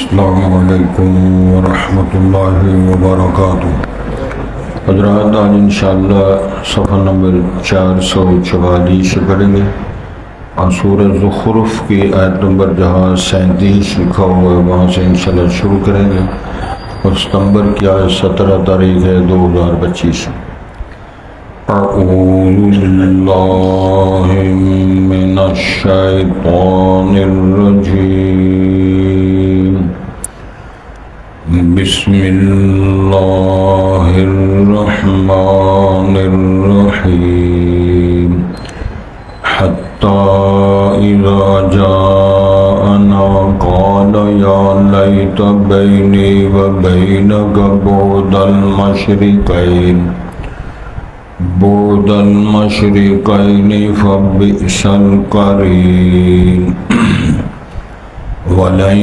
السلام علیکم ورحمۃ اللہ وبرکاتہ۔ حضرات، آج انشاءاللہ صفحہ نمبر 444 پڑھیں گے اور سورہ زخرف کی آیت نمبر جہاں 37 لکھا ہوا ہے وہاں سے انشاءاللہ شروع کریں گے۔ اور ستمبر کی آج 17 تاریخ ہے 2025۔ اعوذ باللہ من الشیطان الرجیم، بسم اللہ الرحمن الرحیم۔ حتی اذا جاءنا قال یا لیت بینی و بینک بعد المشرقین فبئس القرین۔ وَلَن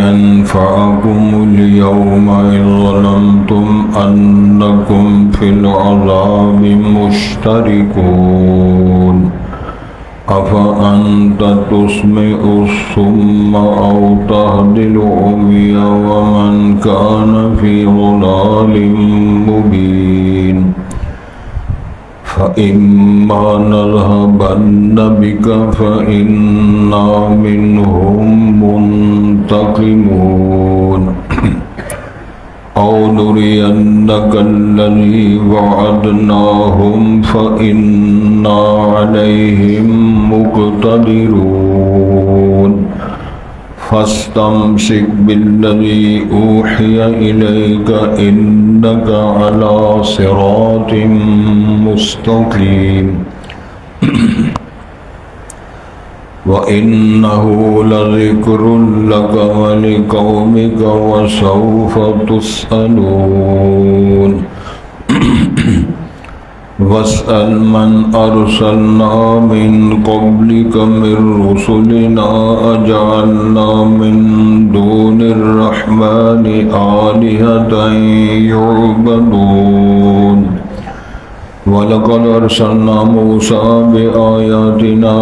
يَنفَعَكُمُ الْيَوْمَ إِذْ ظَلَمْتُمْ أَنَّكُمْ فِي الْعَذَابِ مُشْتَرِكُونَ أَفَأَنْتَ تُسْمِعُ الصُّمَّ أَوْ تَهْدِي الْعُمْيَ وَمَنْ كَانَ فِي ضَلَالٍ مُّبِينٍ فَإِمَّا نَذْهَبَنَّ بِكَ فَإِنَّا مِنْهُمْ مُنْتَقِمُونَ أَوْ نُرِيَنَّكَ الَّذِي وَعَدْنَاهُمْ فَإِنَّا عَلَيْهِمْ مُقْتَدِرُونَ فَاسْتَمْسِكْ بِالَّذِي أُوحِيَ إِلَيْكَ إِنَّكَ عَلَى صِرَاطٍ مُسْتَقِيمٍ وَإِنَّهُ لَذِكْرٌ لَكَ وَلِقَوْمِكَ وَسَوْفَ تُسْأَلُونَ وَاسْأَلْ مَنْ أَرْسَلْنَا مِنْ قَبْلِكَ مِنْ رُسُلِنَا أَجَعَلْنَا مِنْ دُونِ الرَّحْمَنِ آلِهَةً يُعْبَدُونَ وَلَقَدْ أَرْسَلْنَا مُوسَى بِآيَاتِنَا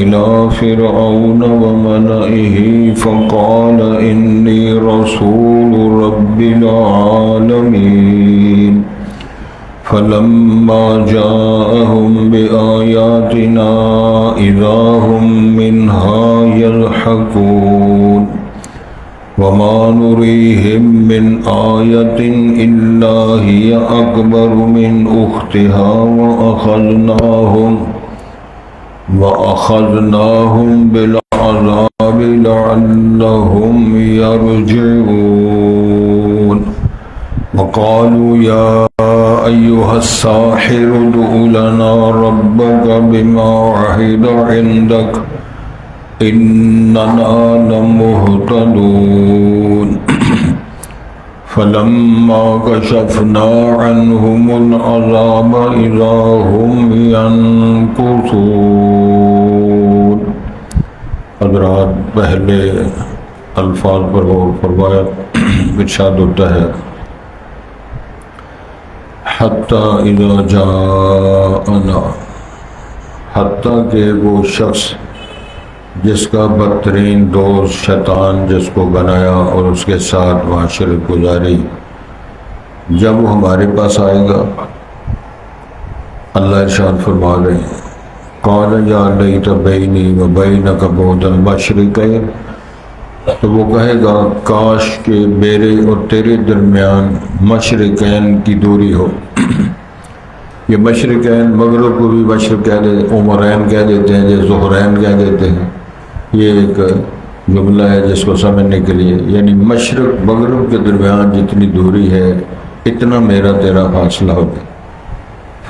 إِلَى فِرْعَوْنَ وَمَلَئِهِ فَقَالَ إِنِّي رَسُولُ رَبِّ الْعَالَمِينَ فَلَمَّا جَاءَهُم بِآيَاتِنَا إِذَا هُم مِّنْهَا يَضْحَكُونَ وَمَا نُرِيهِم مِّنْ آيَةٍ إِلَّا هِيَ أَكْبَرُ مِنْ أُخْتِهَا وَأَخَذْنَاهُمْ بِالْعَذَابِ لَعَلَّهُمْ يَرْجِعُونَ وَقَالُوا يَا أَيُّهَا السَّاحِرُ ادْعُ لَنَا رَبَّكَ بِمَا عَهِدَ عِندَكَ إِنَّنَا لَمُهْتَدُونَ فَلَمَّا كَشَفْنَا عَنْهُمُ الْعَذَابَ إِذَا هُمْ يَنكُثُونَ۔ حضرات، پہلے الفاظ پر غور فرمایا۔ ارشاد ہوتا ہے حتی اذا جاءنا، حتیٰ کہ وہ شخص جس کا بدترین دوست شیطان جس کو بنایا اور اس کے ساتھ معاشرت گزاری، جب وہ ہمارے پاس آئے گا، اللہ ارشاد فرما رہے ہیں قال یا لیت بینی و بینک بعد المشرقین، تو وہ کہے گا کاش کہ میرے اور تیرے درمیان مشرقین کی دوری ہو۔ یہ مشرقین مغرب کو بھی مشرق کہہ دیتے، عمرین کہہ دیتے ہیں، یہ ظہرین کہہ دیتے ہیں۔ یہ ایک جملہ ہے جس کو سمجھنے کے لیے، یعنی مشرق مغرب کے درمیان جتنی دوری ہے اتنا میرا تیرا فاصلہ ہوگا۔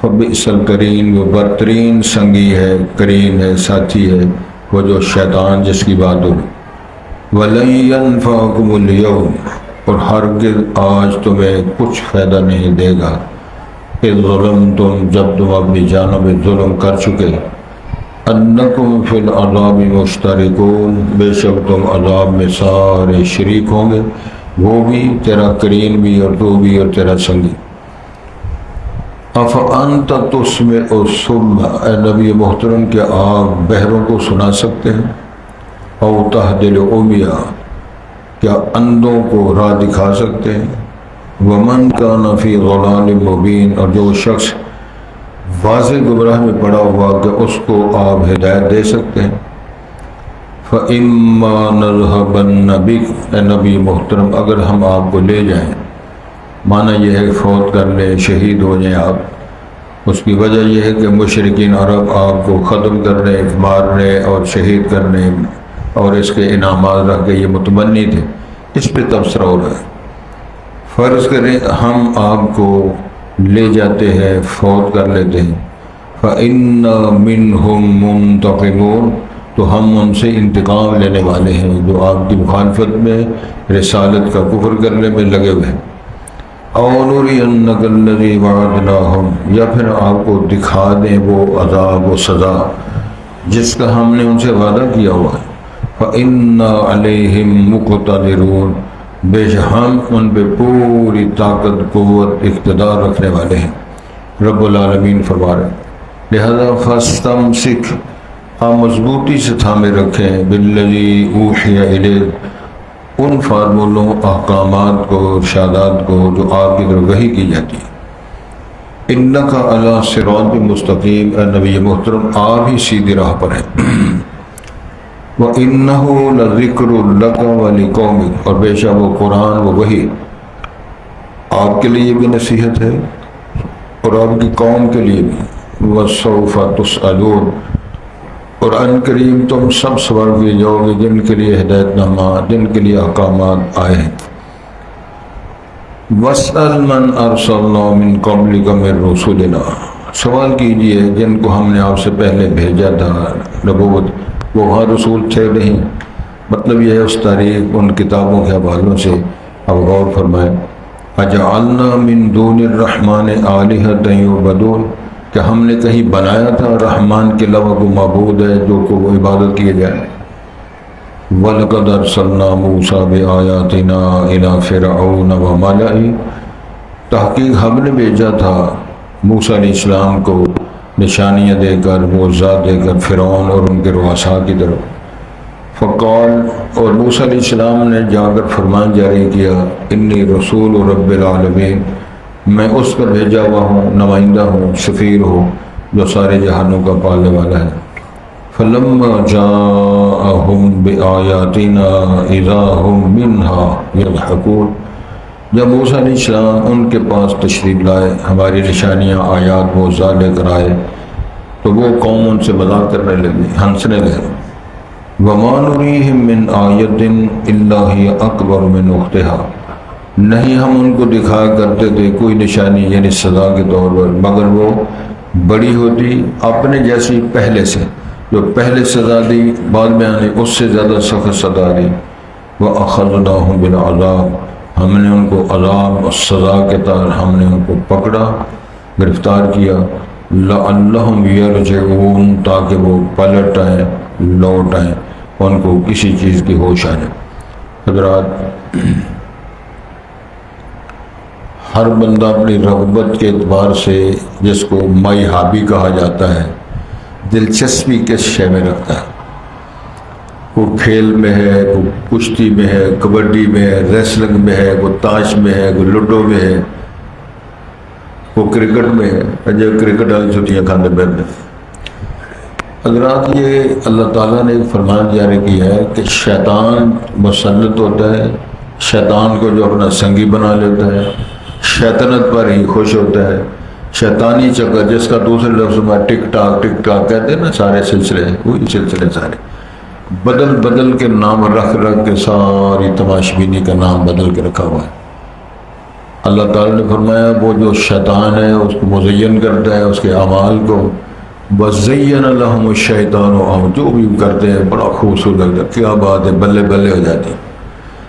فبئس القرین، وہ بدترین سنگی ہے، قرین ہے، ساتھی ہے، وہ جو شیطان جس کی بات ہوگی۔ وَلَن يَنفَعَكُمُ الْيَوْمَ، اور ہرگز آج تمہیں کچھ فائدہ نہیں دے گا، اِذْ ظَلَمْتُمْ، جب تم اپنی جانب ظلم کر چکے، اَنَّكُمْ فِي الْعَذَابِ مُشْتَرِكُونَ، بے شک تم عذاب میں سارے شریک ہوں گے، وہ بھی، تیرا قرین بھی، اور تو بھی، اور تیرا سنگی۔ افانت تسمع الصم، اے نبی محترم کیا آپ بہروں کو سنا سکتے ہیں؟ او تہدی العمیٰ، کیا اندھوں کو راہ دکھا سکتے ہیں؟ ومن کان فی ضلال مبین، اور جو شخص واضح گمراہ میں پڑا ہوا کہ اس کو آپ ہدایت دے سکتے ہیں؟ فَإِمَّا نَذْهَبَنَّ بِكَ، اے نبی محترم اگر ہم آپ کو لے جائیں، معنی یہ ہے فوت کر لیں، شہید ہو جائیں آپ، اس کی وجہ یہ ہے کہ مشرکین عرب آپ کو ختم کرنے، مارنے اور شہید کرنے اور اس کے انعامات رکھ کے یہ متمنی تھے، اس پہ تبصرہ ہو رہا ہے۔ فرض کریں ہم آپ کو لے جاتے ہیں، فوت کر لیتے ہیں، فَإِنَّا مِنْهُمْ مُنْتَقِمُونَ، تو ہم ان سے انتقام لینے والے ہیں جو آپ کی مخالفت میں، رسالت کا کفر کرنے میں لگے ہوئے ہیں۔ اَوْ نُرِيَنَّكَ الَّذِي وَعَدْنَاهُمْ، یا پھر آپ کو دکھا دیں وہ عذاب و سزا جس کا ہم نے ان سے وعدہ کیا ہوا ہے۔ فَإِنَّا عَلَيْهِمْ مُقْتَدِرُونَ، بے شک ہم ان پہ پوری طاقت، قوت، اقتدار رکھنے والے ہیں۔ رب العالمین فرما رہے ہیں لہذا فَاسْتَمْسِكْ، آپ مضبوطی سے تھامے رکھیں، بِالَّذِي أُوحِيَ إِلَيْكَ، ان فارمولوں، احکامات کو، ارشادات کو جو آپ کی طرف وحی کی جاتی ہے۔ اِنَّكَ عَلَىٰ صِرَاطٍ مُسْتَقِيمٍ، اے نبی محترم آپ ہی سیدھی راہ پر ہیں۔ وَإِنَّهُ لَذِكْرٌ لَكَ وَلِقَوْمِكَ، اور بے شک وہ قرآن، وہ وحی آپ کے لیے بھی نصیحت ہے اور آپ کی قوم کے لیے بھی۔ وَسَوْفَ تُسْأَلُونَ، اور ان قریب تم سب سوال کیے جاؤ گے جن کے لیے ہدایت نامہ، جن کے لیے احکامات آئے ہیں۔ وَاسْأَلْ مَنْ أَرْسَلْنَا مِنْ قَبْلِكَ مِنْ رُسُلِنَا، سوال کیجئے جن کو ہم نے آپ سے پہلے بھیجا تھا، نبوت وہ وہاں رسول تھے نہیں، مطلب یہ ہے اس تاریخ، ان کتابوں کے حوالوں سے اب غور فرمائیں۔ اَجَعَلْنَا مِنْ دُونِ الرَّحْمَنِ آلِهَةً يُعْبَدُونَ، کہ ہم نے کہیں بنایا تھا رحمان کے علاوہ کو معبود ہے جو کو وہ عبادت کیے جائے۔ وَلَقَدْ أَرْسَلْنَا مُوسَىٰ بِآيَاتِنَا إِلَىٰ فِرْعَوْنَ وَمَلَئِهِ، تحقیق ہم نے بھیجا تھا موسیٰ علیہ السلام کو نشانیاں دے کر، معجزات دے کر، فرعون اور ان کے رؤساء کی طرف۔ فقال، اور موسیٰ علیہ السلام نے جا کر فرمان جاری کیا، انی رسول رب العالمین، میں اس کا بھیجا ہوا ہوں، نمائندہ ہوں، سفیر ہوں جو سارے جہانوں کا پالنے والا ہے۔ فَلَمَّا جَاءَهُم بِآيَاتِنَا إِذَا هُم مِّنْهَا يَضْحَكُونَ، جب موسیٰ علیہ السلام ان کے پاس تشریف لائے، ہماری نشانیاں، آیات، معجزات لے کر آئے، تو وہ قوم ان سے مذاق کرنے لگی، ہنسنے لگے۔ وَمَا نُرِيهِم مِّنْ آيَةٍ إِلَّا هِيَ أَكْبَرُ مِنْ أُخْتِهَا، نہیں ہم ان کو دکھایا کرتے تھے کوئی نشانی یعنی سزا کے طور پر، مگر وہ بڑی ہوتی اپنے جیسی پہلے سے، جو پہلے سزا دی بعد میں آنے اس سے زیادہ سخت سزا دی۔ وَأَخَذْنَاهُمْ بِالْعَذَابِ، ہم نے ان کو عذاب اور سزا کے طور ہم نے ان کو پکڑا، گرفتار کیا۔ لَعَلَّهُمْ يَرْجِعُونَ، تاکہ وہ پلٹ آئیں، لوٹ آئیں، ان کو کسی چیز کی ہوش آئے۔ حضرات، ہر بندہ اپنی رغبت کے اعتبار سے، جس کو مائی ہابی کہا جاتا ہے، دلچسپی کس شے میں رکھتا ہے، وہ کھیل میں ہے، وہ کشتی میں ہے، کبڈی میں ہے، ریسلنگ میں ہے، وہ تاش میں ہے، وہ لوڈو میں ہے، وہ کرکٹ میں ہے، جو کرکٹ والی چھٹیاں کھانے بیٹھتے ہیں۔ حضرات، یہ اللہ تعالیٰ نے ایک فرمان جاری کیا ہے کہ شیطان مسلط ہوتا ہے، شیطان کو جو اپنا سنگی بنا لیتا ہے، شیطنت پر ہی خوش ہوتا ہے، شیطانی چکر جس کا دوسرے لفظ میں ٹک ٹاک کہتے ہیں نا، سارے سلسلے وہی سلسلے سارے بدل بدل کے نام رکھ کے ساری تماشبینی کا نام بدل کے رکھا ہوا ہے۔ اللہ تعالیٰ نے فرمایا وہ جو شیطان ہے اس کو مزین کرتا ہے، اس کے اعمال کو، وَزَيَّنَ لَهُمُ الشَّيْطَانُ، اور جو بھی کرتے ہیں بڑا خوبصورت لگتا ہے، کیا بات ہے، بلے بلے ہو جاتی ہے۔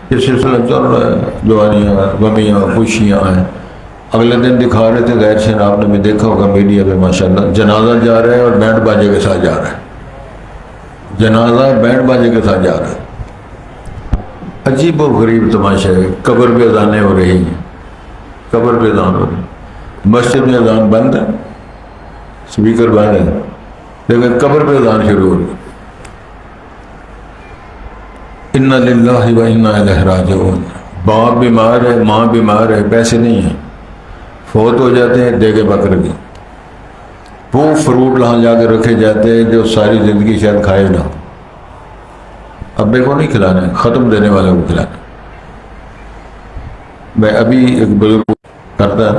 یہ سلسلہ چل رہا ہے، جوانیاں، غمیاں، خوشیاں آئیں۔ اگلے دن دکھا رہے تھے غیر سے، آپ نے بھی دیکھا ہوگا میڈیا پہ، ماشاءاللہ جنازہ جا رہا ہے اور بینڈ باجے کے ساتھ جا رہا ہے، جنازہ بینڈ باجے کے ساتھ جا رہا ہے۔ عجیب و غریب تماشا ہے، قبر پہ اذانیں ہو رہی ہیں، قبر پہ اذان ہو رہی ہے، مسجد میں اذان بند ہے، سپیکر بند ہے، لیکن قبر پہ اذان شروع ہو رہی ہے۔ انا للہ و انا الیہ راجعون. باپ بیمار ہے، ماں بیمار ہے، پیسے نہیں ہیں، فوت ہو جاتے ہیں، دے کے بکر کی وہ فروٹ لہاں جا کے رکھے جاتے ہیں جو ساری زندگی شاید کھائے نہ. ابے کو نہیں کھلانا ہے، ختم دینے والے کو کھلانا. میں ابھی ایک بزرگ کرتا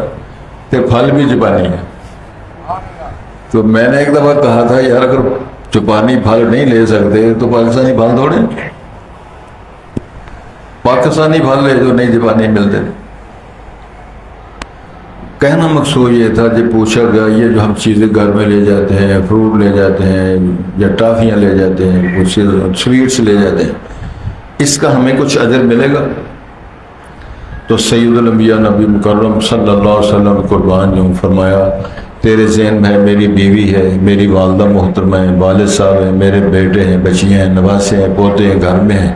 کہ پھل بھی چپانی ہے، تو میں نے ایک دفعہ کہا تھا یار اگر چپانی پھل نہیں لے سکتے تو پاکستانی پھل تھوڑے، پاکستانی پھل لے جو نہیں چپانی ملتے. کہنا مقصود یہ تھا جب پوچھا گیا یہ جو ہم چیزیں گھر میں لے جاتے ہیں، فروٹ لے جاتے ہیں یا ٹافیاں لے جاتے ہیں، کچھ سویٹس لے جاتے ہیں، اس کا ہمیں کچھ اجر ملے گا؟ تو سید الانبیاء نبی مکرم صلی اللہ علیہ وسلم قربان جو فرمایا تیرے ذہن میں ہے میری بیوی ہے، میری والدہ محترمہ ہے، والد صاحب ہیں، میرے بیٹے ہیں، بچیاں ہیں، نواسے ہیں، پوتے ہیں، گھر میں ہیں،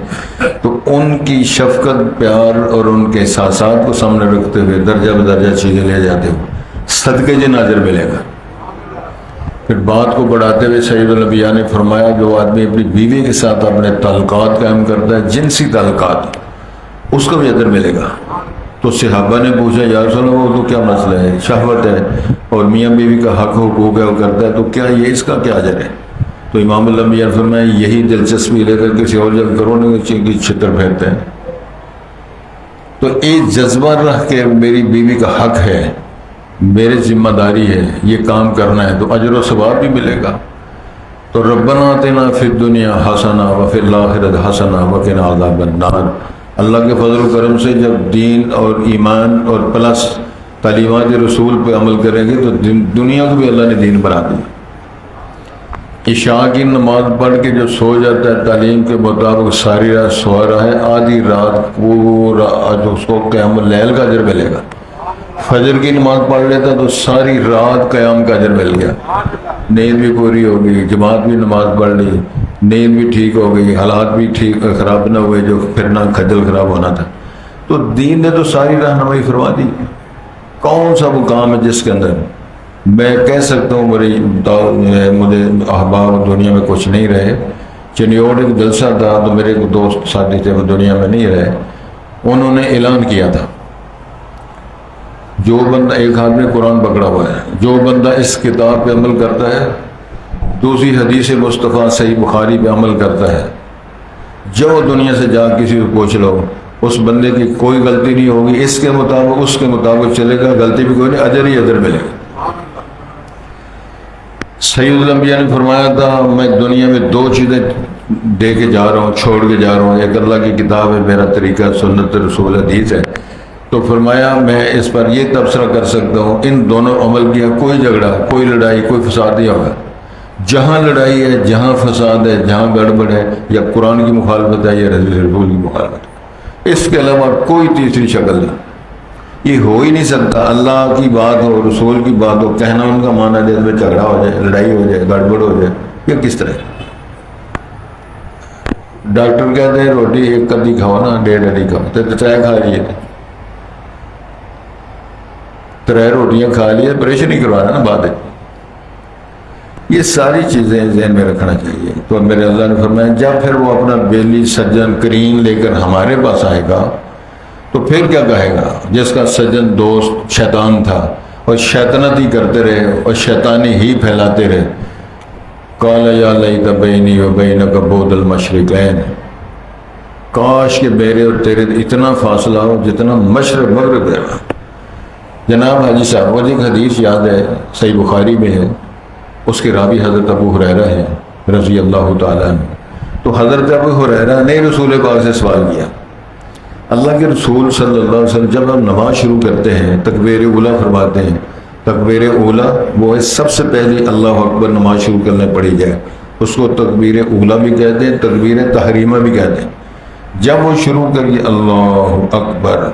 تو ان کی شفقت، پیار اور ان کے احساسات کو سامنے رکھتے ہوئے درجہ بدرجہ چیزیں لے جاتے ہو، صدقے جن اجر ملے گا. پھر بات کو بڑھاتے ہوئے سید الانبیاء نے فرمایا جو آدمی اپنی بیوی کے ساتھ اپنے تعلقات قائم کرتا ہے، جنسی تعلقات، اس کو بھی اجر ملے گا. تو صحابہ نے پوچھا یا رسول اللہ وہ تو کیا مسئلہ ہے، شہوت ہے اور میاں بیوی کا حق حقوق ہے وہ کرتا ہے، تو کیا یہ اس کا کیا اجر ہے؟ تو امام الانبیاء فرمایا یہی دلچسپی لے کر کسی اور جگہ کرو نہیں کی چھتر پھیرتے ہیں. تو ایک جذبہ رکھ کے میری بیوی کا حق ہے، میرے ذمہ داری ہے، یہ کام کرنا ہے، تو اجر و ثواب بھی ملے گا. تو ربنا آتنا فی الدنیا حسنہ وفی الآخرۃ حسنہ وقنا عذاب النار. اللہ کے فضل و کرم سے جب دین اور ایمان اور پلس تعلیمات رسول پہ عمل کریں گے تو دنیا کو بھی اللہ نے دین بنا دیا. عشاء کی نماز پڑھ کے جو سو جاتا ہے تعلیم کے مطابق ساری رات سو رہا ہے، آدھی رات پورا اس کو قیام اللیل کا اجر ملے گا. فجر کی نماز پڑھ لیتا تو ساری رات قیام کا اجر مل گیا، نیند بھی پوری ہو گئی، جماعت بھی نماز پڑھ لی، نیند بھی ٹھیک ہو گئی، حالات بھی ٹھیک خراب نہ ہوئے جو پھرنا کھجل خراب ہونا تھا. تو دین نے تو ساری رہنمائی فرما دی. کون سا وہ کام ہے جس کے اندر میں کہہ سکتا ہوں مجھے احباب دنیا میں کچھ نہیں رہے. چنیوڑ ایک جلسہ تھا تو میرے ایک دوست ساتھی تھے وہ دنیا میں نہیں رہے، انہوں نے اعلان کیا تھا جو بندہ، ایک ہاتھ میں قرآن پکڑا ہوا ہے، جو بندہ اس کتاب پہ عمل کرتا ہے، دوسری حدیث مصطفیٰ صحیح بخاری پہ عمل کرتا ہے، جو دنیا سے جا کسی کو پوچھ لو اس بندے کی کوئی غلطی نہیں ہوگی، اس کے مطابق اس کے مطابق چلے گا، غلطی بھی کوئی نہیں، اجر ہی اجر ملے گا. سید الانبیاء نے فرمایا تھا میں دنیا میں دو چیزیں دے کے جا رہا ہوں، چھوڑ کے جا رہا ہوں، ایک اللہ کی کتاب ہے، میرا طریقہ سنت رسول حدیث ہے. تو فرمایا میں اس پر یہ تبصرہ کر سکتا ہوں ان دونوں عمل کیا کوئی جھگڑا، کوئی لڑائی، کوئی فساد نہیں ہوگا. جہاں لڑائی ہے، جہاں فساد ہے، جہاں گڑبڑ ہے، یا قرآن کی مخالفت ہے یا رسول کی مخالفت ہے، اس کے علاوہ کوئی تیسری شکل نہیں. یہ ہو ہی نہیں سکتا. اللہ کی بات ہو، رسول کی بات ہو، کہنا ان کا معنی جس میں جھگڑا ہو جائے، لڑائی ہو جائے، گڑبڑ ہو جائے، یہ کس طرح؟ ڈاکٹر کہتے ہیں روٹی ایک کدی کھاؤ نا، 1.5 کدی کھاؤ، تو چائے کھا لیے، 3 روٹیاں کھا لیے، آپریشن ہی کروانا نا بعد. یہ ساری چیزیں ذہن میں رکھنا چاہیے. تو میرے اللہ نے فرمایا جب پھر وہ اپنا بیلی سجن کریم لے کر ہمارے پاس آئے گا تو پھر کیا کہے گا؟ جس کا سجن دوست شیطان تھا اور شیطنت ہی کرتے رہے اور شیطانی ہی پھیلاتے رہے، قال یا لیت بینی و بینک بعد المشرقین، کاش کہ میرے اور تیرے اتنا فاصلہ ہو جتنا مشرق مغرب ہے. جناب حاجی صاحب مجھے ایک حدیث یاد ہے، صحیح بخاری میں ہے، اس کے راوی حضرت ابو ہریرہ ہے رضی اللہ تعالیٰ عنہ. تو حضرت ابو ہریرہ نے رسول پاک سے سوال کیا، اللہ کے رسول صلی اللہ علیہ وسلم جب ہم نماز شروع کرتے ہیں تکبیر اولیٰ فرماتے ہیں، تکبیر اولیٰ وہ ہے سب سے پہلی اللہ اکبر نماز شروع کرنے پڑی جائے، اس کو تکبیر اولیٰ بھی کہتے ہیں، تکبیر تحریمہ بھی کہتے ہیں. جب وہ شروع کریے اللہ اکبر،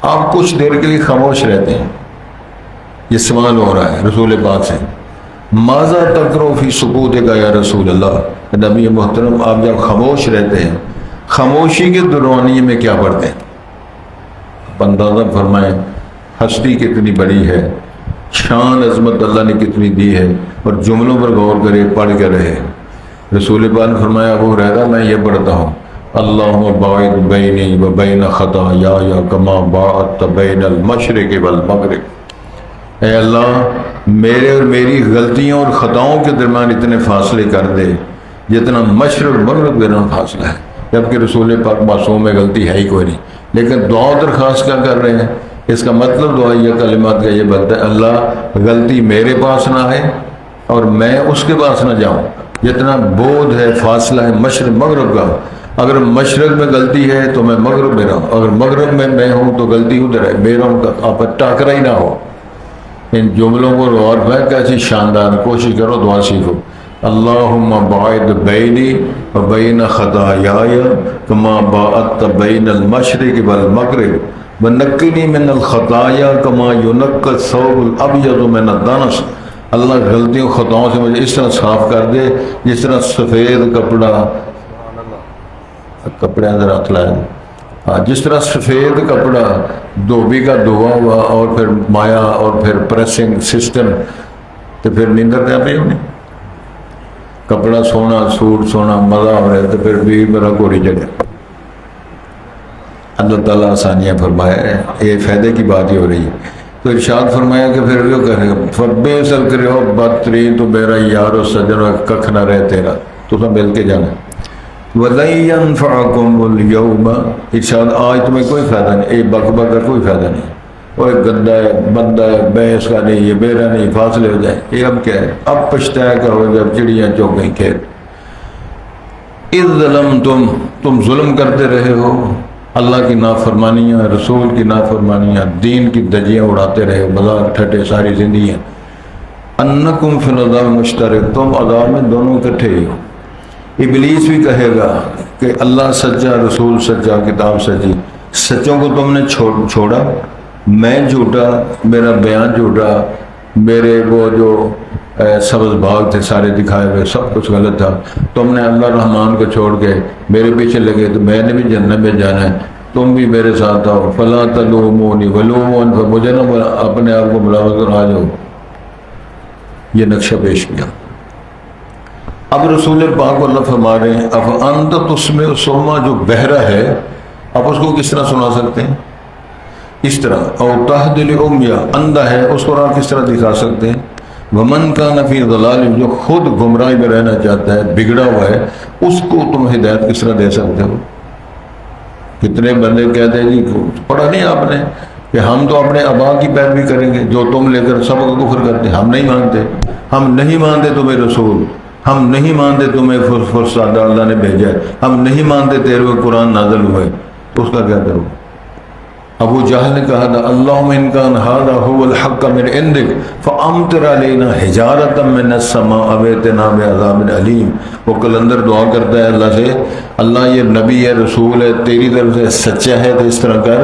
آپ کچھ دیر کے لیے خاموش رہتے ہیں. یہ سوال ہو رہا ہے رسول پاک سے، ماذا تقرؤ فی سکوتک یا رسول اللہ، نبی محترم آپ جب خاموش رہتے ہیں خاموشی کے دورانیے میں کیا پڑھتے ہیں؟ اندازہ فرمائیں ہستی کتنی بڑی ہے، شان عظمت اللہ نے کتنی دی ہے، اور جملوں پر غور کرے، پڑھ کے رہے. رسول پاک نے فرمایا ابو ہریرہ میں یہ پڑھتا ہوں اللہم باعد بینی و بین خطایای کما باعدت بین المشرق والمغرب۔ اے اللہ میرے اور میری غلطیوں اور خطاؤں کے درمیان اتنے فاصلے کر دے جتنا مشرق مغرب کے درمیان فاصلہ ہے، جبکہ رسول پاک معصوم میں غلطی ہے ہی کوئی نہیں، لیکن دعا درخواست کیا کر رہے ہیں؟ اس کا مطلب دعا یہ کلمات کا یہ بنتا ہے اللہ غلطی میرے پاس نہ ہے اور میں اس کے پاس نہ جاؤں، جتنا بودھ ہے فاصلہ ہے مشرق مغرب کا، اگر مشرق میں غلطی ہے تو میں مغرب میں رہوں، اگر مغرب میں ہوں تو غلطی ادھر ہے، میرا ان کا آپس ٹاکرا ہی نہ ہو۔ ان جملوں کو غور ہے کیسی شاندار، کوشش کرو دعا سیکھو۔ اللہم باعد بینی و بین خطایای کما باعدت بین المشرق والمغرب ونقنی من الخطایا کما ینقی الثوب الابیض من الدنس۔ اللہ غلطیوں خطاؤں سے مجھے اس طرح صاف کر دے جس طرح سفید کپڑے اندر ہاتھ لائے، جس طرح سفید کپڑا دھوبی کا دھوا ہوا اور پھر مایا اور پھر پریسنگ سسٹم، تو پھر نیندر دے پہ ہونی، کپڑا سونا سوٹ سونا مزہ ہو رہا ہے تو پھر بھی میرا کوری جگہ۔ اللہ تعالیٰ آسانیاں فرمایا، یہ فائدے کی بات ہی ہو رہی ہے۔ تو ارشاد فرمایا کہ پھر وہ کہے گا فبے سل کرے ہو بدترین تو میرا یار و سجن ککھ نہ رہے تیرا، تو سب مل کے جانا۔ وَلَن يَنفَعَكُمُ الْيَوْمَ، ارشاد آج تمہیں کوئی فائدہ نہیں، ایک بک بک کا کوئی فائدہ نہیں، وہ ایک گندا ہے بندہ ہے بحث کا نہیں، یہ بیرا نہیں، فاصلے ہو جائیں، یہ اب کیا ہے؟ اب پچھتایا کرو جب چڑیاں چوک گئی کھیت۔ اِذ ظَلَمْتُمْ، تم ظلم کرتے رہے ہو، اللہ کی نافرمانیاں، رسول کی نافرمانیاں، دین کی دجیاں اڑاتے رہے، مذاق ٹھٹے ساری زندگیاں۔ انکم فی العذاب مشترک، تم عذاب میں دونوں اکٹھے ہی ہو۔ ابلیس بھی کہے گا کہ اللہ سچا، رسول سچا، کتاب سچی، سچوں کو تم نے چھوڑا، میں جھوٹا، میرا بیان جھوٹا، میرے وہ جو سبز باغ تھے سارے دکھائے ہوئے سب کچھ غلط تھا، تم نے اللہ رحمان کو چھوڑ کے میرے پیچھے لگے تو میں نے بھی جنت میں جانا ہے، تم بھی میرے ساتھ آؤ، فلا تلومونی ولوموا انفسکم، مجھے نہ اپنے آپ کو ملامت کرو، آ جاؤ۔ یہ نقشہ پیش کیا۔ اب رسول پاک کو اللہ فرما رہے ہیں اب انت تسمع الصم، جو بہرا ہے آپ اس کو کس طرح سنا سکتے ہیں؟ اس طرح، او تہدی العمی، اندھا ہے اس کو راہ کس طرح دکھا سکتے ہیں؟ ومن کان فی ضلال، جو خود گمراہی میں رہنا چاہتا ہے، بگڑا ہوا ہے، اس کو تم ہدایت کس طرح دے سکتے ہو؟ کتنے بندے کہتے ہیں جی پڑھا نہیں آپ نے کہ ہم تو اپنے آبا کی پیروی کریں گے، جو تم لے کر سب کو کفر کرتے ہیں، ہم نہیں مانتے، ہم نہیں مانتے تمہیں رسول، ہم نہیں مانتے تمہیں فرستادہ اللہ نے بھیجا ہے، ہم نہیں مانتے تیرے کو قرآن نازل ہوئے، اس کا کیا کرو؟ ابو جہل نے کہا تھا اللہم ان کان ھذا ھو الحق من عندک فامطر علینا حجارۃ من السماء او ائتنا بعذاب علیم۔ وہ کلندر دعا کرتا ہے اللہ سے، اللہ یہ نبی ہے، رسول ہے، تیری طرف سے سچا ہے تو اس طرح کر،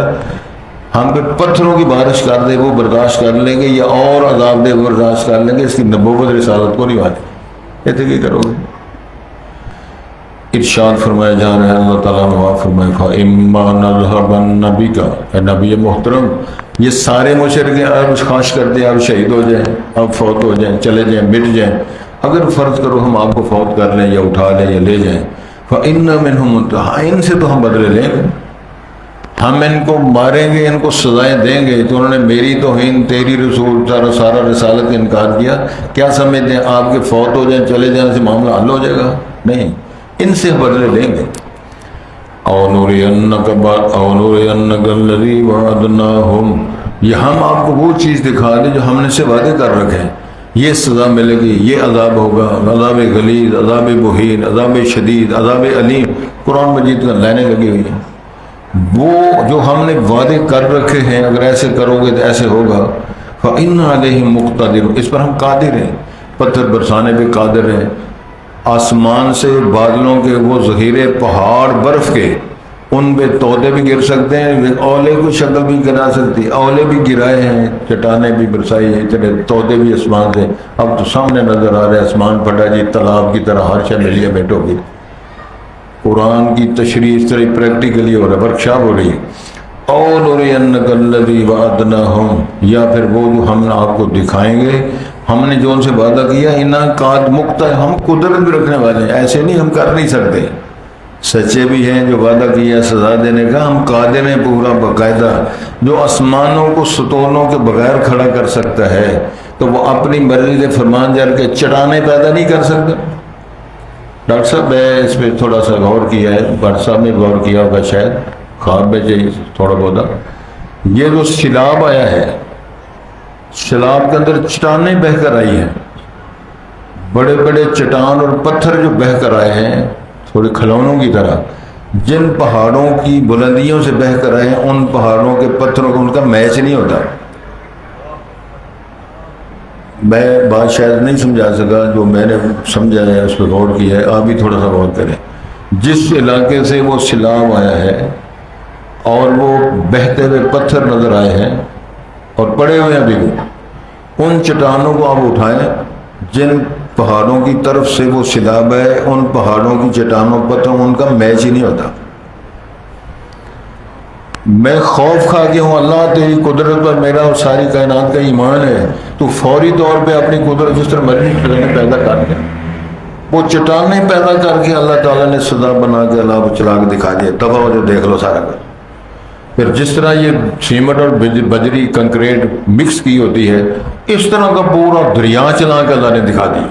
ہم پہ پتھروں کی بارش کر دے وہ برداشت کر لیں گے، یا اور عذاب دے وہ برداشت کر لیں گے، اس کی نبوت رسالت کو نہیں مانیں۔ کہتے کیا کرو گے؟ ارشاد فرمایا جا رہا ہے اللہ تعالیٰ نے فرمایا فَإِمَّا نَذْهَبَنَّ بِكَ، اے نبی محترم یہ سارے مشرکین اب خواہش کرتے ہیں اب شہید ہو جائیں، اب فوت ہو جائیں، چلے جائیں، مٹ جائیں، اگر فرض کرو ہم آپ کو فوت کر لیں یا اٹھا لیں یا لے جائیں، فَإِنَّ مِنْهُمْ مُنْتَقِمُونَ، ان سے تو ہم بدلے لیں گے، ہم ان کو ماریں گے، ان کو سزائیں دیں گے، تو انہوں نے میری توہین، تیری رسول سارا رسالت کا انکار کیا، کیا سمجھتے ہیں آپ کے فوت ہو جائیں چلے جانے سے معاملہ حل ہو جائے گا؟ نہیں، ان سے بدلے لیں گے۔ او نُرِيَنَّكَ الَّذِي وَعَدْنَاهُمْ، یہ ہم آپ کو وہ چیز دکھا دیں جو ہم نے سے وعدے کر رکھے ہیں، یہ سزا ملے گی، یہ عذاب ہوگا، عذاب غلیظ، عذاب مہین، عذاب شدید، عذاب علیم، قرآن مجید کا لائنیں لگی ہوئی ہیں، وہ جو ہم نے وعدے کر رکھے ہیں اگر ایسے کرو گے تو ایسے ہوگا۔ فَإِنَّ عَلَيْهِمْ مُقْتَدِرٌ، اس پر ہم قادر ہیں، پتھر برسانے پہ قادر ہیں، آسمان سے بادلوں کے وہ ذخیرے پہاڑ برف کے ان پہ تودے بھی گر سکتے ہیں، اولے کو شکل بھی گرا سکتی، اولے بھی گرائے ہیں، چٹانیں بھی برسائی ہیں، اتنے تودے بھی آسمان سے، اب تو سامنے نظر آ رہے آسمان پھٹا جی تالاب کی طرح ہر شے ملیے بیٹھو گی۔ قرآن کی تشریح اس طرح پریکٹیکلی ہو رہا ہے، ورکشاپ ہو رہی ہے۔ او نُرِيَنَّكَ الَّذِي وَعَدْنَاهُمْ، یا پھر وہ جو ہم آپ کو دکھائیں گے، ہم نے جو ان سے وعدہ کیا، اِنَّا قَادْ مُقْتَدِرٌ، ہم قدرت بھی رکھنے والے ہیں، ایسے نہیں ہم کر نہیں سکتے، سچے بھی ہیں جو وعدہ کیا سزا دینے کا، ہم قادر ہیں پورا باقاعدہ، جو آسمانوں کو ستونوں کے بغیر کھڑا کر سکتا ہے تو وہ اپنی مرضی سے فرمان جار کے چٹانیں پیدا نہیں کر سکتا؟ ڈاکٹر صاحب میں اس پہ تھوڑا سا غور کیا ہے، ڈاکٹر صاحب نے غور کیا ہوگا شاید، خواب میں چاہیے تھوڑا بہت، یہ جو سیلاب آیا ہے، سیلاب کے اندر چٹانیں بہہ کر آئی ہیں، بڑے بڑے چٹان اور پتھر جو بہہ کر آئے ہیں تھوڑے کھلونوں کی طرح، جن پہاڑوں کی بلندیوں سے بہہ کر آئے ہیں ان پہاڑوں کے پتھروں کو ان کا میچ نہیں ہوتا۔ میں بات شاید نہیں سمجھا سکا، جو میں نے سمجھا ہے اس پہ غور کیا ہے، آپ بھی تھوڑا سا غور کریں۔ جس علاقے سے وہ سیلاب آیا ہے اور وہ بہتے ہوئے پتھر نظر آئے ہیں اور پڑے ہوئے ہیں ابھی، ان چٹانوں کو آپ اٹھائیں جن پہاڑوں کی طرف سے وہ سیلاب ہے، ان پہاڑوں کی چٹانوں پتھروں ان کا میچ ہی نہیں ہوتا۔ میں خوف کھا کے ہوں، اللہ تیری قدرت پر میرا اور ساری کائنات کا ایمان ہے، تو فوری طور پہ اپنی قدرت جس طرح مرضی پیدا کر کے وہ چٹانیں پیدا کر کے اللہ تعالیٰ نے سزا بنا کے اللہ کو چلا کے دکھا دیا، تباہ جو دیکھ لو سارا کچھ۔ پھر جس طرح یہ سیمنٹ اور بجری کنکریٹ مکس کی ہوتی ہے، اس طرح کا پورا دریا چلا کے اللہ نے دکھا دی۔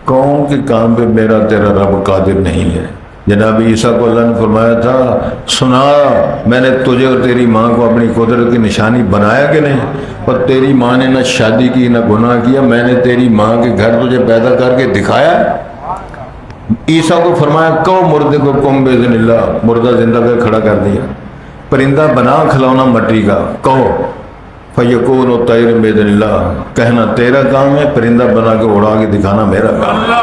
کون کے کام پہ میرا تیرا رب قادر نہیں ہے؟ جناب عیسیٰ کو اللہ نے فرمایا تھا، سنا میں نے تجھے اور تیری ماں کو اپنی قدرت کی نشانی بنایا کہ نہیں؟ پر تیری ماں نے نہ شادی کی نہ گناہ کیا، میں نے تیری ماں کے گھر تجھے پیدا کر کے دکھایا۔ عیسیٰ کو فرمایا کہو مردے کو قم باذن اللہ، مردہ زندہ کر کھڑا کر دیا، پرندہ بنا کھلونا مٹی کا، کہو فیکون طیر باذن اللہ، کہنا تیرا کام ہے، پرندہ بنا کے اڑا کے دکھانا میرا کام ہے۔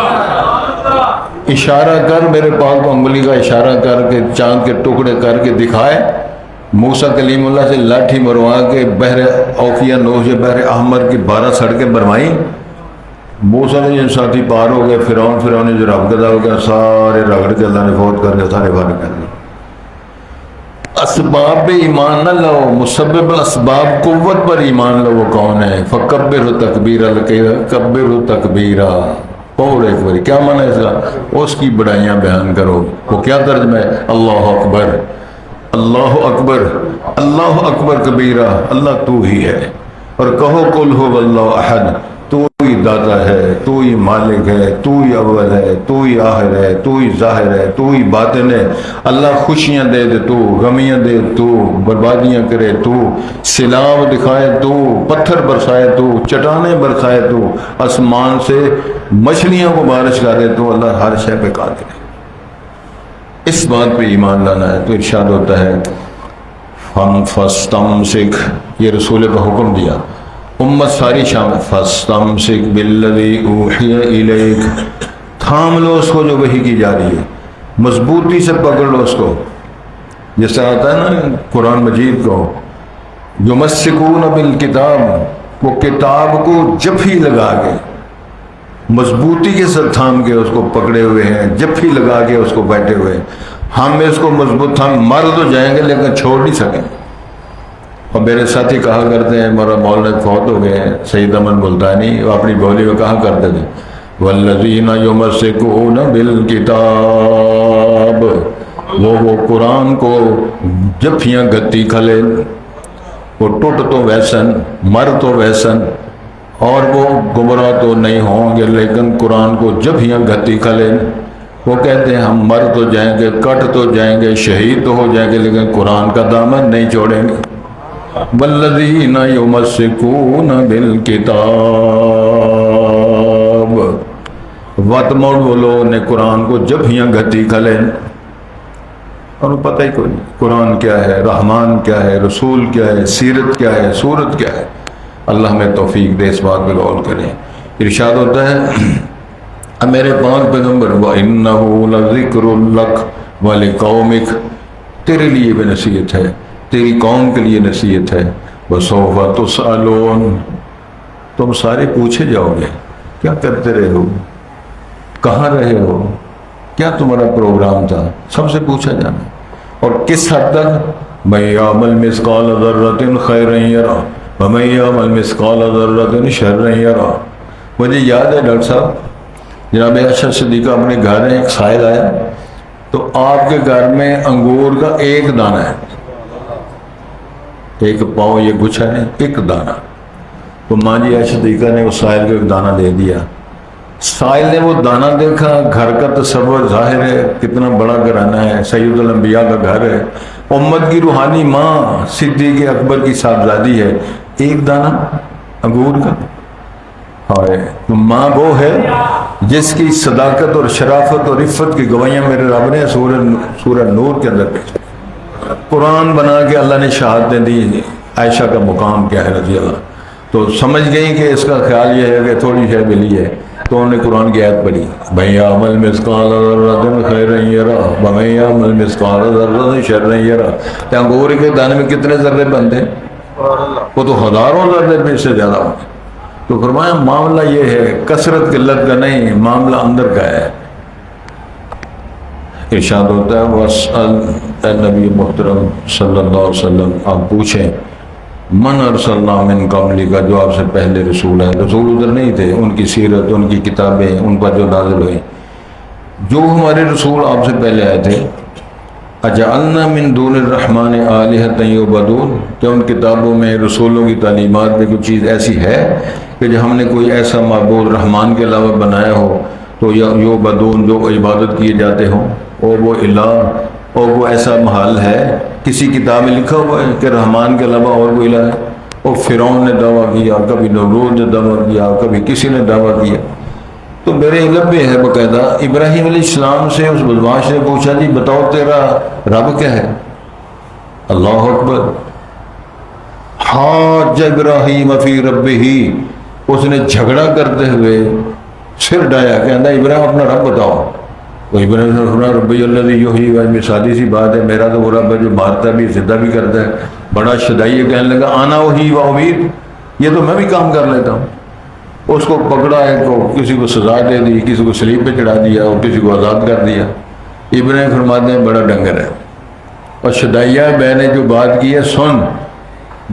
اشارہ کر، میرے پاک کو انگلی کا اشارہ کر کے چاند کے ٹکڑے کر کے دکھائے۔ موسیٰ کلیم اللہ سے لاٹھی مروا کے بحر اوفیہ نوش بحر احمر کی 12 سڑکیں بنوائیں، موسیٰ نے ساتھی پار ہو گئے، فرعون نے جو رابطہ ہو گیا، سارے رگڑ کے اللہ نے فوت کر کے سارے بار کر دیے۔ اسباب پہ ایمان نہ لو، مسبب الاسباب قوت پر ایمان لو، وہ کون ہے؟ فکبر تکبیرا، کبر تکبیرا، اور ایک باری کیا معنی ہے اس کا؟ اس کی بڑائیاں بیان کرو۔ وہ کیا ترجمہ ہے؟ اللہ اکبر، اللہ اکبر، اللہ اکبر کبیرہ، اللہ تو ہی ہے، اور کہو قل هو اللہ احد، تو ہی داتا ہے، تو ہی مالک ہے، تو ہی اول ہے، تو ہی آخر ہے، تو ہی ظاہر ہے، تو ہی باطن ہے۔ اللہ خوشیاں دے دے تو، غمیاں دے تو، بربادیاں کرے تو، سیلاب دکھائے تو، پتھر برسائے تو، چٹانیں برسائے تو، آسمان سے مچھلیاں کو بارش کرے تو، اللہ ہر شے پہ قادر ہے۔ اس بات پہ ایمان لانا ہے۔ تو ارشاد ہوتا ہے فاستمسک، یہ رسول کا حکم دیا، امت ساری شامل، فاستمسک بالذی اوحی الیک، تھام لو اس کو جو وحی کی جا رہی ہے، مضبوطی سے پکڑ لو اس کو، جس طرح آتا ہے نا قرآن مجید کو، یمسکون بالکتاب، وہ کتاب کو جفی لگا کے مضبوطی کے ساتھ تھام کے اس کو پکڑے ہوئے ہیں، جفی لگا کے اس کو بیٹھے ہوئے ہیں۔ ہم اس کو مضبوط تھام، مر تو جائیں گے لیکن چھوڑ نہیں سکیں۔ اور میرے ساتھی کہا کرتے ہیں، ہمارا مولانا فوت ہو گئے ہیں سید امن ملتانی، وہ اپنی بولی میں کہا کرتے تھے والذین یمسکون بالکتاب، وہ قرآن کو جفیاں گتی کھلے، وہ ٹوٹ تو ویسن، مر تو ویسن، اور وہ گمراہ تو نہیں ہوں گے لیکن قرآن کو جفیاں گتی کھلے۔ وہ کہتے ہیں ہم مر تو جائیں گے، کٹ تو جائیں گے، شہید تو ہو جائیں گے، لیکن قرآن کا دامن نہیں چھوڑیں گے۔ والذین یمسکون بالکتاب، وقت موڑ وہ لوگوں نے قرآن کو جفیاں گھتی کھلے، اور پتہ ہی کوئی نہیں قرآن کیا ہے، رحمان کیا ہے، رسول کیا ہے، سیرت کیا ہے، سورت کیا ہے۔ اللہ ہمیں توفیق دے اس بات پہ غور کریں۔ ارشاد ہوتا ہے میرے پاک پیغمبر وَإِنَّهُ لَذِكْرٌ لَكَ وَلِقَوْمِكَ، تیرے لیے بھی نصیحت ہے، تیری قوم کے لیے نصیحت ہے۔ وَسَوْفَ تُسْأَلُونَ، تم سارے پوچھے جاؤ گے، کیا کرتے رہے ہو، کہاں رہے ہو، کیا تمہارا پروگرام تھا، سب سے پوچھا جانا۔ اور کس حد تک؟ مَن يَعْمَلْ مِثْقَالَ ذَرَّةٍ خَيْرًا يَرَهُ وَمَن يَعْمَلْ مِثْقَالَ ذَرَّةٍ شَرًّا يَرَهُ۔ مجھے یاد ہے ڈاکٹر صاحب، جناب عائشہ صدیقہ اپنے گھر ایک سائل آیا، تو آپ کے گھر میں انگور کا ایک دانہ ہے، ایک پاؤں یہ گچھا ہے، ایک دانہ. تو ماں جی صدیقہ نے اس سائل کو ایک دانہ دے دیا. سائل نے وہ دانہ دیکھا، گھر کا تصور ظاہر ہے کتنا بڑا گھرانہ ہے، سید الانبیاء کا گھر ہے، امت کی روحانی ماں صدیق اکبر کی صاحبزادی ہے، ایک دانہ انگور کا. تو ماں وہ ہے جس کی صداقت اور شرافت اور عفت کی گواہیاں میرے رب نے سورہ نور کے اندر بھیجی. قرآن بنا کے اللہ نے شہادتیں دی عائشہ کا مقام کیا ہے رضی اللہ. تو سمجھ گئی کہ اس کا خیال یہ ہے کہ تھوڑی شے ملی ہے، تو انہوں نے قرآن کی آیت پڑھی، بھئی عمل مثقال ذرۃ خیرا یرا ومن یعمل مثقال ذرۃ شرا یرا. کہ انگور کے دانے میں کتنے ذرے بنتے؟ وہ تو ہزاروں ذرے میں سے زیادہ ہوتے. تو فرمایا معاملہ یہ ہے، کثرت قلت کا نہیں، معاملہ اندر کا ہے. ارشاد ہوتا ہے وَاسْأَلْ اے نبی محترم صلی اللہ علیہ وسلم، آپ پوچھیں من ارسلنا من قبلک، جو آپ سے پہلے رسول ہیں. رسول ادھر نہیں تھے، ان کی سیرت، ان کی کتابیں ان پر جو نازل ہوئی، جو ہمارے رسول آپ سے پہلے آئے تھے. اجعلنا من دون الرحمن آلہۃ یعبدون، کہ ان کتابوں میں رسولوں کی تعلیمات میں کوئی چیز ایسی ہے کہ جو ہم نے کوئی ایسا معبود رحمان کے علاوہ بنایا ہو تو یعبدون جو عبادت کیے جاتے ہوں، اور وہ الہ اور وہ ایسا محل ہے کسی کتاب میں لکھا ہوا ہے کہ رحمان کے علاوہ اور کوئی الہ ہے؟ اور فرعون نے دعویٰ کیا، کبھی نمرود نے دعویٰ کیا، کبھی کسی نے دعویٰ کیا. تو میرے علم میں ہے باقاعدہ ابراہیم علیہ السلام سے اس بدمعاش نے پوچھا جی بتاؤ تیرا رب کیا ہے؟ اللہ اکبر. حاج ابراہیم فی ربہ، اس نے جھگڑا کرتے ہوئے سر ڈایا، کہنا ابراہیم اپنا رب بتاؤ. تو ابراہیم نے فرمایا ربی الذی یحیی و یمیت. سادی سی بات ہے، میرا تو وہ رب ہے جو مارتا بھی زندہ بھی کرتا ہے. بڑا شدائی کہنے لگا انا احیی و امیت، یہ تو میں بھی کام کر لیتا ہوں. اس کو پکڑا ہے تو کسی کو سزا دے دی، کسی کو صلیب پہ چڑھا دیا اور کسی کو آزاد کر دیا. ابراہیم فرماتے ہیں بڑا ڈنگر ہے. اور شدائیہ میں نے جو بات کی ہے سن،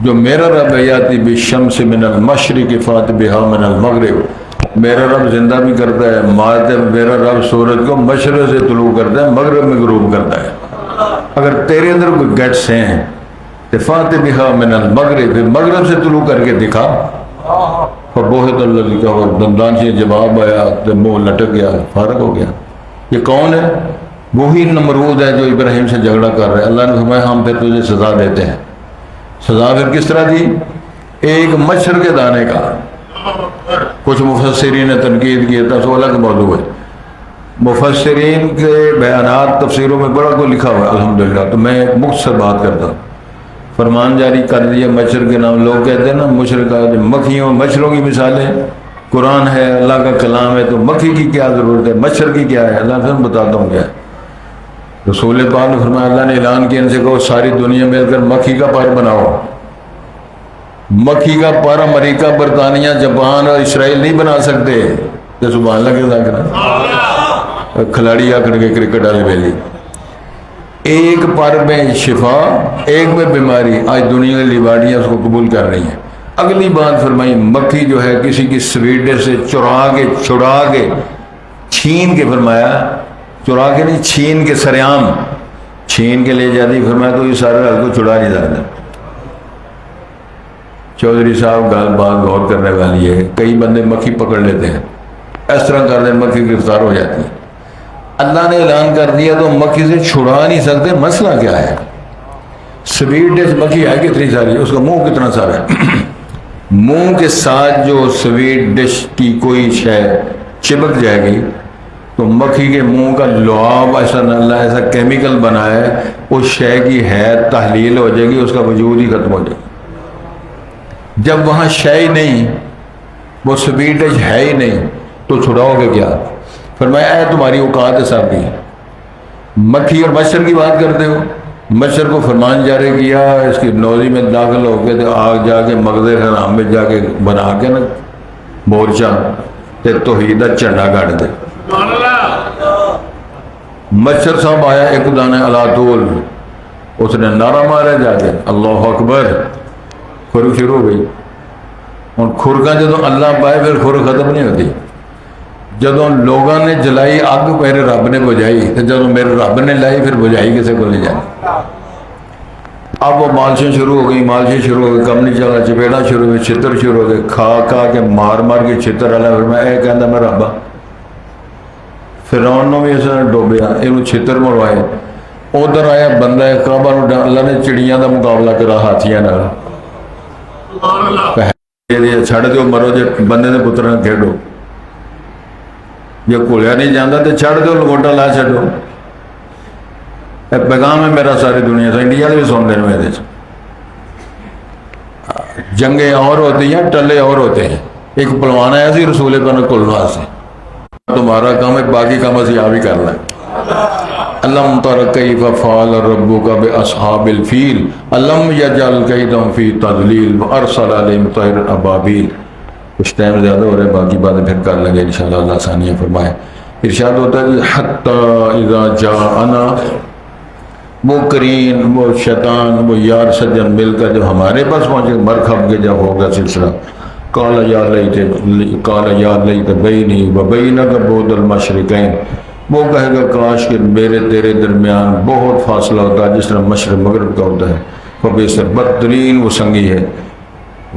جو میرا رب ہے یاتی بالشمس من المشرق فات بہا من المغرب، میرا رب زندہ بھی کرتا ہے مارتا ہے. میرا رب سورج کو مشرق سے طلوع کرتا ہے، مغرب میں غروب کرتا ہے. اگر تیرے اندر کوئی گٹس ہیں تو فات بہا من المغرب، مغرب سے طلوع کر کے دکھا. بہت اللہ لکھا اور دندان سے جواب آیا تو منہ لٹک گیا، فارغ ہو گیا. یہ کون ہے؟ وہی نمرود ہے جو ابراہیم سے جھگڑا کر رہا ہے. اللہ نے فرمایا ہم پھر تجھے سزا دیتے ہیں. سزا پھر کس طرح دی؟ ایک مچھر کے دانے کا. کچھ مفسرین نے تنقید کیا تھا، سو الگ موضوع ہے. مفسرین کے بیانات تفسیروں میں بڑا کو لکھا ہوا ہے الحمدللہ. تو میں ایک مختصر بات کرتا ہوں. فرمان جاری کر دیا مچھر کے نام. لوگ کہتے ہیں نا مشرکہ مکھیوں مچھروں کی مثالیں، قرآن ہے اللہ کا کلام ہے تو مکھی کی کیا ضرورت ہے، مچھر کی کیا ہے؟ اللہ سے بتاتا ہوں کیا ہے. رسول پاک نے فرمایا اللہ نے اعلان کیا ان سے کہو ساری دنیا میں اگر مکھی کا پر بناؤ. مکھی کا پر امریکہ، برطانیہ، جاپان اور اسرائیل نہیں بنا سکتے. یہ سبحان اللہ کے ذاکر کھلاڑی آ کر کے کرکٹ والے بیلی. ایک پر میں شفا، ایک میں بیماری. آج دنیا کی لیباڑیاں اس کو قبول کر رہی ہیں. اگلی بات فرمائی مکھی جو ہے کسی کی سویٹ سے چرا کے چھڑا کے چھین کے، فرمایا چرا کے نہیں چھین کے، سریام چھین کے لے جاتی. فرمایا تو یہ سارے رات کو چھڑا نہیں جاتا. چودھری صاحب گال بات غور کرنے والی ہے. کئی بندے مکھی پکڑ لیتے ہیں، اس طرح کر دیں مکھی گرفتار ہو جاتی ہے. اللہ نے اعلان کر دیا تو مکھی سے چھڑا نہیں سکتے. مسئلہ کیا ہے؟ سویٹ ڈش مکھی ہے کتنی ساری، اس کا منہ کتنا سارا ہے. منہ کے ساتھ جو سویٹ ڈش کی کوئی شے چپک جائے گی تو مکھی کے منہ کا لعاب ایسا نہ اللہ ایسا کیمیکل بنا ہے اس شے کی حید تحلیل ہو جائے گی، اس کا وجود ہی ختم ہو جائے گا. جب وہاں شے ہی نہیں، وہ سویٹ ڈش ہے ہی نہیں، تو چھڑاؤ گے کیا؟ فرمایا اے تمہاری اوقات ہے صاحب کی. مکھی اور مچھر کی بات کرتے ہو. مچھر کو فرمان جاری کیا اس کی نوزی میں داخل ہو کے تو آگ جا کے مغز حرام میں جا کے بنا کے نا مورچہ تے توحید دا جھنڈا گاڑ دے. مچھر صاحب آیا ایک دانے علاتول، اس نے نعرہ مارا جا کے اللہ اکبر. خرک شروع ہو گئی. اور خرکاں جب اللہ پائے پھر خرک ختم نہیں ہوتی. جدوں لوگوں نے جلائی اگ میرے رب نے بجائی، تو جدوں میرے رب نے لائی پھر بجائی کسے کو لے جائے۔ اب وہ مالشیں شروع ہو گئی، مالشیں شروع ہو گئی، کم نہیں چلا، چپیڑا شروع ہوئی، چھتر شروع ہو گئے، کھا کے مار مار کے چھتر والا پھر میں یہ کہندا میں رب ہاں۔ فرعون نو بھی اس نے ڈوبیا، یہ چھتر مروائے۔ ادھر آیا بندہ کعبہ نو اللہ نے چڑیاں دا مقابلہ کرا ہاتھیاں نال، چھڑ دیو مرو جے بندے دے پتر نال کھیڈو، جے کھولیا نہیں جاندہ تو چھڑ دیو لگوٹا لا چھڈو۔ پیغام ہے میرا ساری دنیا سے، انڈیا بھی سن دین میں جنگیں اور ہوتی ہیں، ٹلے اور ہوتے ہیں۔ ایک پلوان آیا سی رسول پاک کھولنا سے، تمہارا کام ہے، باقی کام اسی آپ ہی کرنا ہے۔ الم تر کیف فعل ربک باصحاب الفیل الم یجعل کیدہم فی تضلیل وارسل علیہم طیرا ابابیل۔ کچھ ٹائم زیادہ ہو رہا ہے، باقی باتیں پھر کر لیں گے انشاءاللہ، اللہ آسانیاں فرمائے۔ ارشاد ہوتا ہے حتی اذا جاءنا، وہ کرین، وہ شیطان، وہ یار سجن مل کر جب ہمارے پاس پہنچے، مرکب کے جب ہوگا سلسلہ، قال یا لیت بینی و بینک بعد المشرقین، وہ کہے گا کاش کہ میرے تیرے درمیان بہت فاصلہ ہوتا ہے جس طرح مشرق مغرب کا ہوتا ہے، فبئس بدترین وہ سنگی ہے۔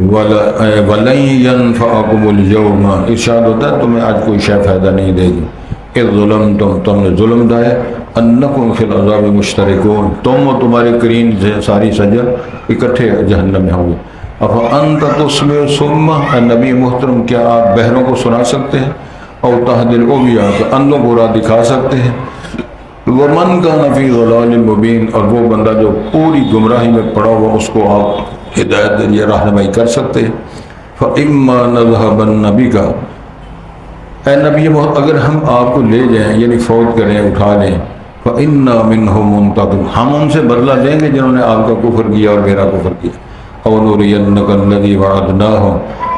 وَلَن يَنفَعَكُمُ الْيَوْمَ، ارشاد ہوتا ہے تمہیں آج کوئی شے فائدہ نہیں دے گی، اذ ظلمتم، تم نے ظلم ڈایا، انکم فی العذاب مشترکون، تم و تمہارے کرین ساری سجن اکٹھے جہنم میں ہوں گے۔ افانت تسمع الصم، اے نبی محترم کیا آپ بہروں کو سنا سکتے ہیں، او تہدی العمیٰ، تو اندھوں کو راہ دکھا سکتے ہیں۔ ومن کان فی ضلال مبین، اور وہ بندہ جو پوری گمراہی میں پڑا ہوا اس کو آپ ہدایت ذریعہ رہنمائی کر سکتے ہیں۔ فَإِمَّا نَذْهَبَنَّ بِكَ، اے نبی اگر ہم آپ کو لے جائیں یعنی فوت کریں، اٹھا لیں، فَإِنَّا مِنْهُمْ مُنْتَقِمٌ، ہم ان سے بدلہ لیں گے جنہوں نے آپ کا کفر کیا اور میرا کفر کیا۔ أَوْ نُرِيَنَّكَ الَّذِي وَعَدْنَاهُمْ،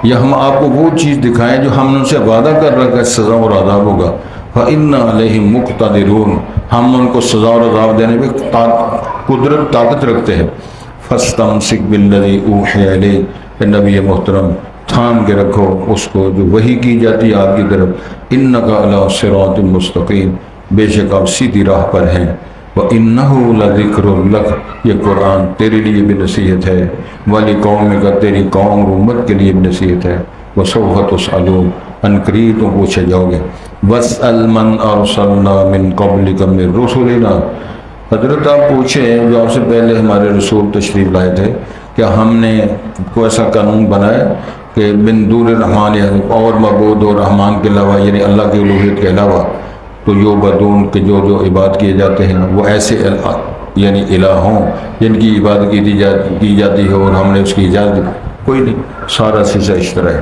یا ہم آپ کو وہ چیز دکھائیں جو ہم ان سے وعدہ کر رکھا ہے، سزا اور عذاب ہوگا۔ فَإِنَّا عَلَيْهِمْ مُقْتَدِرُونَ، ہم ان کو سزا اور عذاب دینے میں قدرت طاقت رکھتے ہیں۔ فَاسْتَمْسِكْ بِالَّذِي أُوحِيَ إِلَيْكَ، کہ نبی محترم تھام کے رکھو اس کو جو وحی کی جاتی ہے آپ کی طرف۔ اِنَّكَ عَلَىٰ صِرَاطٍ مُسْتَقِيمٍ، بے شک آپ سیدھی راہ پر ہیں۔ وَإِنَّهُ لَذِكْرٌ لَكَ، یہ قرآن تیرے لیے بھی نصیحت ہے، وَلِقَوْمِكَ، تیری قوم اور امت کے لیے بھی نصیحت ہے۔ وَسَوْفَ تُسْأَلُونَ، عنقریب تم پوچھے جاؤ گے۔ وَاسْأَلْ مَنْ أَرْسَلْنَا مِنْ قَبْلِكَ مِنْ رُسُلِنَا، حضرت آپ پوچھیں جو آپ سے پہلے ہمارے رسول تشریف لائے تھے، کیا ہم نے کوئی ایسا قانون بنایا کہ من دون الرحمن، اور معبود اور رحمان کے علاوہ یعنی اللہ کی الوہیت کے علاوہ، تو یعبدون کے جو عبادت کیے جاتے ہیں وہ ایسے یعنی الہ ہوں جن کی عبادت کی جاتی ہے اور ہم نے اس کی اجازت، کوئی نہیں، سارا سلسلہ اس طرح ہے۔